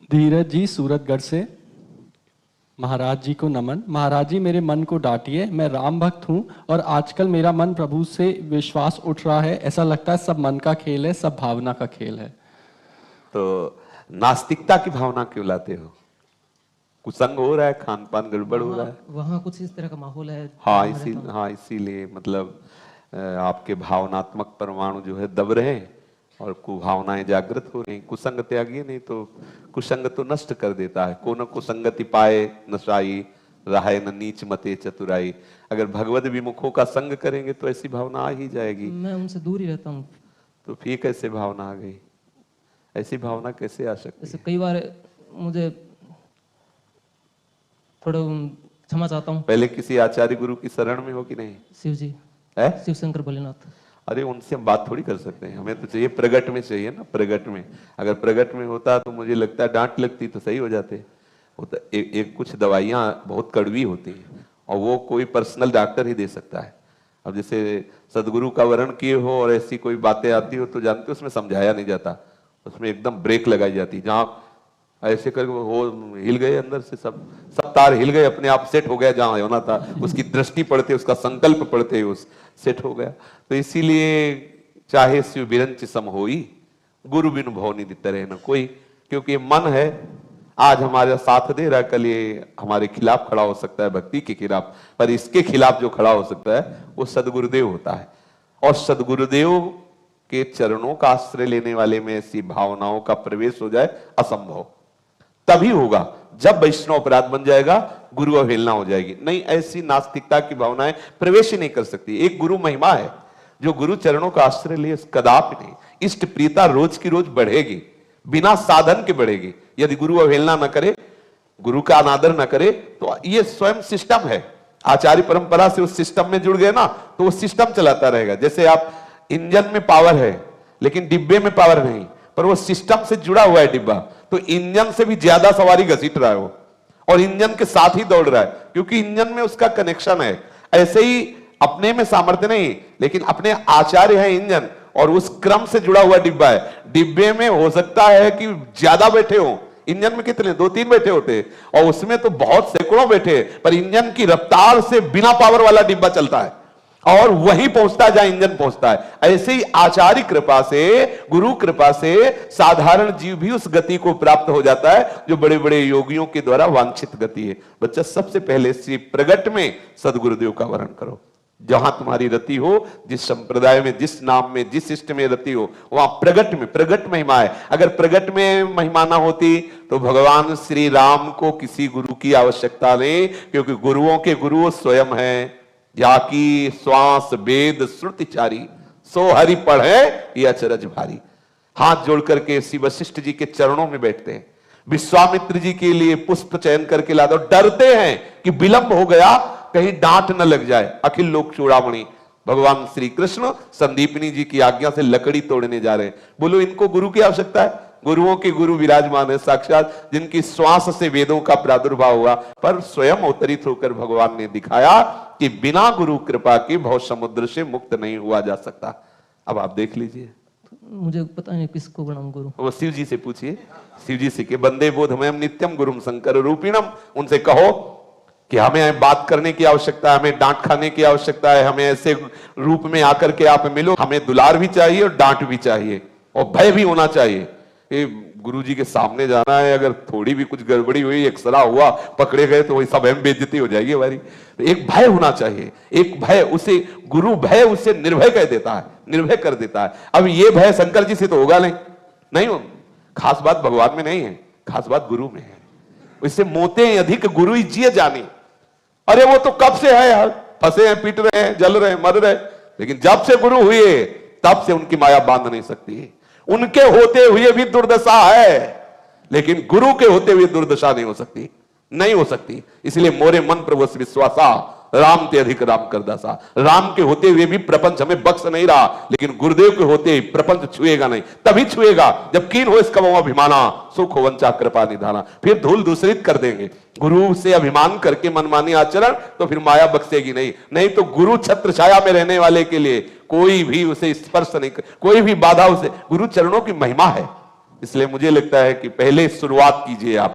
धीरज जी सूरतगढ़ से। महाराज जी को नमन। महाराज जी मेरे मन को डांटिए, मैं राम भक्त हूँ और आजकल मेरा मन प्रभु से विश्वास उठ रहा है। ऐसा लगता है सब मन का खेल है, सब भावना का खेल है। तो नास्तिकता की भावना क्यों लाते हो? कुसंग हो रहा है, खान पान गड़बड़ हो रहा है, वहाँ कुछ इस तरह का माहौल है। हाँ इसीलिए मतलब आपके भावनात्मक परमाणु जो है दब रहे हैं और कुभावनाएं जागृत हो रही। कुसंग त्यागिए, नहीं तो कुसंग तो नष्ट कर देता है। को न कुसंगति पाए नशाई, राहे न नीच मते चतुराई। अगर भगवत विमुखों का संग करेंगे तो ऐसी भावना आ ही जाएगी। मैं उनसे दूर ही रहता हूँ। तो फिर कैसे भावना आ गई? ऐसी भावना कैसे आ सकती ऐसे है? कई बार मुझे थोड़ा क्षमा चाहता हूँ। पहले किसी आचार्य गुरु की शरण में हो कि नहीं? शिव जी है? शिव शंकर भोलेनाथ। अरे उनसे हम बात थोड़ी कर सकते हैं, हमें तो चाहिए प्रगट में, चाहिए ना प्रगट में। अगर प्रगट में होता तो मुझे लगता है डांट लगती तो सही हो जाते। होता एक कुछ दवाइयाँ बहुत कड़वी होती हैं और वो कोई पर्सनल डॉक्टर ही दे सकता है। अब जैसे सदगुरु का वर्ण किए हो और ऐसी कोई बातें आती हो तो जानते हो उसमें समझाया नहीं जाता, उसमें एकदम ब्रेक लगाई जाती। जहाँ ऐसे करके वो हिल गए अंदर से, सब तार हिल गए, अपने आप सेट हो गया जहां होना था। उसकी दृष्टि पड़ते, उसका संकल्प पड़ते उस सेट हो गया। तो इसीलिए चाहे शिव बिरंच सम होई, गुरु बिनु भव निधि तरह न कोई। क्योंकि मन है, आज हमारा साथ दे रहा, कल ये हमारे खिलाफ खड़ा हो सकता है, भक्ति के खिलाफ। पर इसके खिलाफ जो खड़ा हो सकता है वो सदगुरुदेव होता है। और सदगुरुदेव के चरणों का आश्रय लेने वाले में ऐसी भावनाओं का प्रवेश हो जाए असंभव। तभी होगा जब वैष्णव अपराध बन जाएगा, गुरु अवहेलना हो जाएगी। नहीं, ऐसी नास्तिकता की भावनाएं प्रवेश ही नहीं कर सकती। एक गुरु महिमा है, जो गुरु चरणों का आश्रय ले कदापि नहीं। इष्ट प्रीता रोज की रोज बढ़ेगी, बिना साधन के बढ़ेगी। यदि गुरु अवहेलना न करे, गुरु का अनादर न करे, तो ये स्वयं सिस्टम है। आचार्य परंपरा से उस सिस्टम में जुड़ गए ना, तो वो सिस्टम चलाता रहेगा। जैसे आप इंजन में पावर है लेकिन डिब्बे में पावर नहीं, पर वो सिस्टम से जुड़ा हुआ है डिब्बा, तो इंजन से भी ज्यादा सवारी घसीट रहा है वो, और इंजन के साथ ही दौड़ रहा है, क्योंकि इंजन में उसका कनेक्शन है। ऐसे ही अपने में सामर्थ्य नहीं, लेकिन अपने आचार्य है इंजन, और उस क्रम से जुड़ा हुआ डिब्बा है। डिब्बे में हो सकता है कि ज्यादा बैठे हो, इंजन में कितने 2-3 बैठे होते, और उसमें तो बहुत सैकड़ों बैठे, पर इंजन की रफ्तार से बिना पावर वाला डिब्बा चलता है और वहीं पहुंचता है जहां इंजन पहुंचता है। ऐसे ही आचार्य कृपा से, गुरु कृपा से साधारण जीव भी उस गति को प्राप्त हो जाता है जो बड़े बड़े योगियों के द्वारा वांछित गति है। बच्चा, सबसे पहले श्री प्रगट में सदगुरुदेव का वर्ण करो। जहां तुम्हारी रति हो, जिस संप्रदाय में, जिस नाम में, जिस इष्ट में रति हो, वहां प्रगट में, प्रगट महिमा है। अगर प्रगट में महिमा ना होती तो भगवान श्री राम को किसी गुरु की आवश्यकता नहीं, क्योंकि गुरुओं के गुरु स्वयं है। जाकी श्वास वेद श्रुतिचारी, सो हरि पढ़े ये अचरज भारी। हाथ जोड़ करके श्री वशिष्ठ जी के चरणों में बैठते हैं। विश्वामित्र जी के लिए पुष्प चयन करके ला दो, डरते हैं कि विलंब हो गया, कहीं डांट न लग जाए। अखिल लोक चूड़ामणि भगवान श्री कृष्ण संदीपनी जी की आज्ञा से लकड़ी तोड़ने जा रहे हैं। बोलो, इनको गुरु की आवश्यकता है? गुरुओं के गुरु विराजमान है साक्षात, जिनकी श्वास से वेदों का प्रादुर्भाव हुआ। पर स्वयं अवतरित होकर भगवान ने दिखाया कि बिना गुरु कृपा के भव समुद्र से मुक्त नहीं हुआ जा सकता। अब आप देख लीजिए। मुझे पता नहीं किसको बनाऊं गुरु। वो शिव जी से पूछिए, शिव जी से कि बंदे बोधमयम नित्यम गुरुम शंकर रूपिणम। उनसे कहो कि हमें बात करने की आवश्यकता है, हमें डांट खाने की आवश्यकता है, हमें ऐसे रूप में आकर के आप मिलो। हमें दुलार भी चाहिए और डांट भी चाहिए और भय भी होना चाहिए। गुरु जी के सामने जाना है, अगर थोड़ी भी कुछ गड़बड़ी हुई, एक्सरा हुआ, पकड़े गए, तो वही सब हम बेइज्जती हो जाएगी हमारी। तो एक भय होना चाहिए, एक भय, उसे गुरु भय उसे निर्भय कह देता है, निर्भय कर देता है। अब ये भय शंकर जी से तो होगा नहीं, नहीं हो। खास बात भगवान में नहीं है, खास बात गुरु में है। इससे मोते अधिक गुरु ही जिए जानी। अरे वो तो कब से है यार, फंसे हैं, पीट रहे हैं, जल रहे हैं, मर रहे, लेकिन जब से गुरु हुए तब से उनकी माया बांध नहीं सकती। उनके होते हुए भी दुर्दशा है, लेकिन गुरु के होते हुए दुर्दशा नहीं हो सकती, नहीं हो सकती। इसलिए मोरे मन प्रभु विश्वासा, राम ते अधिक राम कर दासा। राम के होते हुए भी प्रपंच हमें बख्श नहीं रहा, लेकिन गुरुदेव के होते ही प्रपंच छुएगा नहीं। तभी छुएगा जब कीन हो इसका अभिमाना, सुख हो वंचा कृपा निधाना। फिर धूल दूसरित कर देंगे। गुरु से अभिमान करके मनमानी आचरण, तो फिर माया बख्शेगी नहीं। नहीं तो गुरु छत्र छाया में रहने वाले के लिए कोई भी उसे स्पर्श नहीं कर, कोई भी बाधा उसे, गुरु चरणों की महिमा है। इसलिए मुझे लगता है कि पहले शुरुआत कीजिए आप।